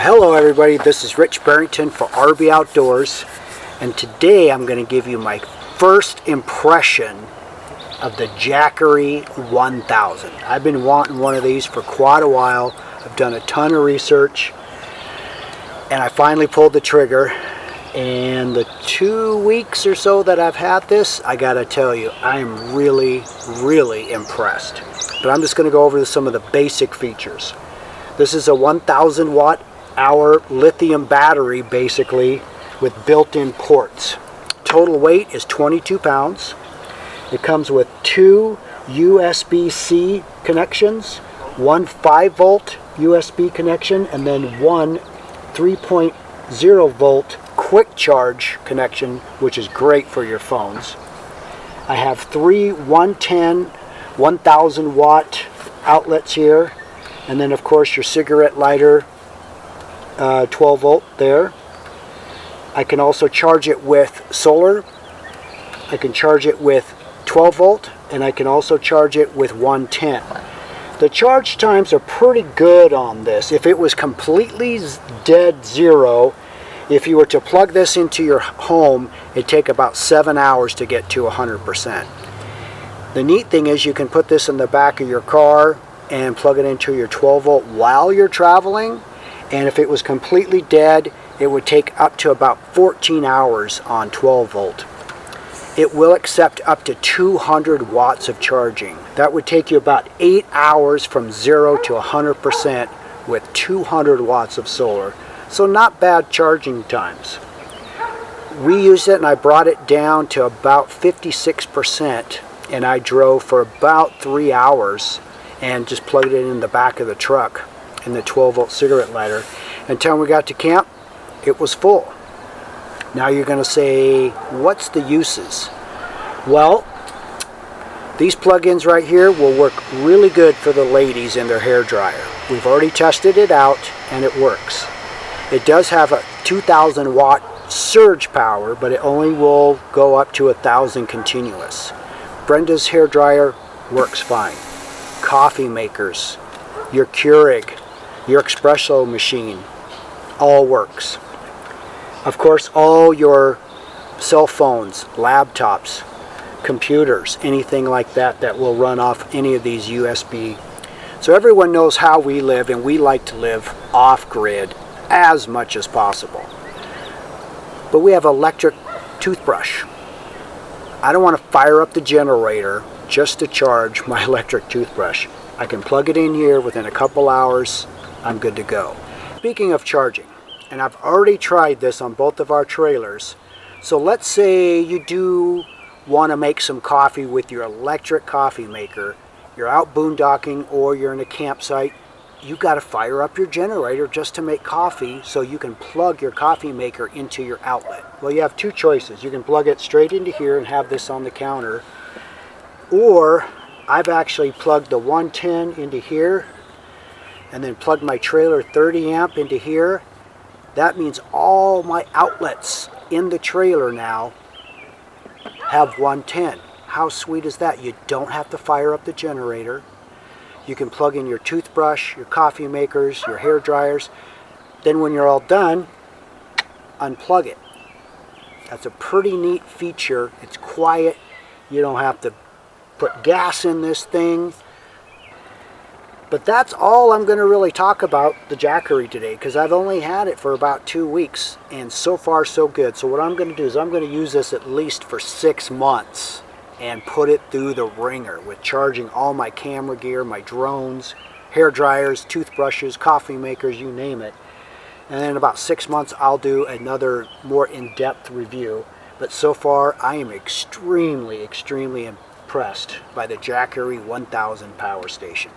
Hello everybody, this is Rich Barrington for RB Outdoors, and today I'm going to give you my first impression of the Jackery 1000. I've been wanting one of these for quite a while. I've done a ton of research and I finally pulled the trigger, and the 2 weeks or so that I've had this, I gotta tell you, I am really impressed. But I'm just going to go over some of the basic features. This is a 1000 watt hour lithium battery, basically, with built-in ports. Total weight is 22 pounds. It comes with two USB-C connections, one 5-volt USB connection, and then one 3.0 volt quick charge connection, which is great for your phones. I have three 1000 watt outlets here, and then of course your cigarette lighter, 12 volt there. I can also charge it with solar. I can charge it with 12 volt, and I can also charge it with 110. The charge times are pretty good on this. If it was completely dead zero, if you were to plug this into your home, it'd take about 7 hours to get to 100%. The neat thing is you can put this in the back of your car and plug it into your 12 volt while you're traveling. And if it was completely dead, it would take up to about 14 hours on 12 volt. It will accept up to 200 watts of charging. That would take you about 8 hours from 0 to 100% with 200 watts of solar. So not bad charging times. We used it and I brought it down to about 56%, and I drove for about 3 hours and just plugged it in the back of the truck in the 12 volt cigarette lighter. Until we got to camp, it was full. Now you're going to say, what's the uses? Well, these plug-ins right here will work really good for the ladies in their hair dryer. We've already tested it out and it works. It does have a 2000 watt surge power, but it only will go up to 1000 continuous. Brenda's hair dryer works fine. Coffee makers, your Keurig, your espresso machine, all works. Of course, all your cell phones, laptops, computers, anything like that that will run off any of these USB. So everyone knows how we live, and we like to live off-grid as much as possible. But we have electric toothbrush. I don't want to fire up the generator just to charge my electric toothbrush. I can plug it in here within a couple hours. I'm good to go. Speaking of charging, and I've already tried this on both of our trailers, so let's say you do want to make some coffee with your electric coffee maker. You're out boondocking or you're in a campsite. You got to fire up your generator just to make coffee so you can plug your coffee maker into your outlet. Well, you have two choices. You can plug it straight into here and have this on the counter, or I've actually plugged the 110 into here and then plugged my trailer 30 amp into here. That means all my outlets in the trailer now have 110. How sweet is that? You don't have to fire up the generator. You can plug in your toothbrush, your coffee makers, your hair dryers. Then when you're all done, unplug it. That's a pretty neat feature. It's quiet. You don't have to put gas in this thing. But that's all I'm going to really talk about the Jackery today, because I've only had it for about 2 weeks, and so far so good. So what I'm going to do is I'm going to use this at least for 6 months and put it through the ringer with charging all my camera gear, my drones, hair dryers, toothbrushes, coffee makers, you name it. And then in about 6 months I'll do another more in-depth review. But so far I am extremely impressed by the Jackery 1000 power station.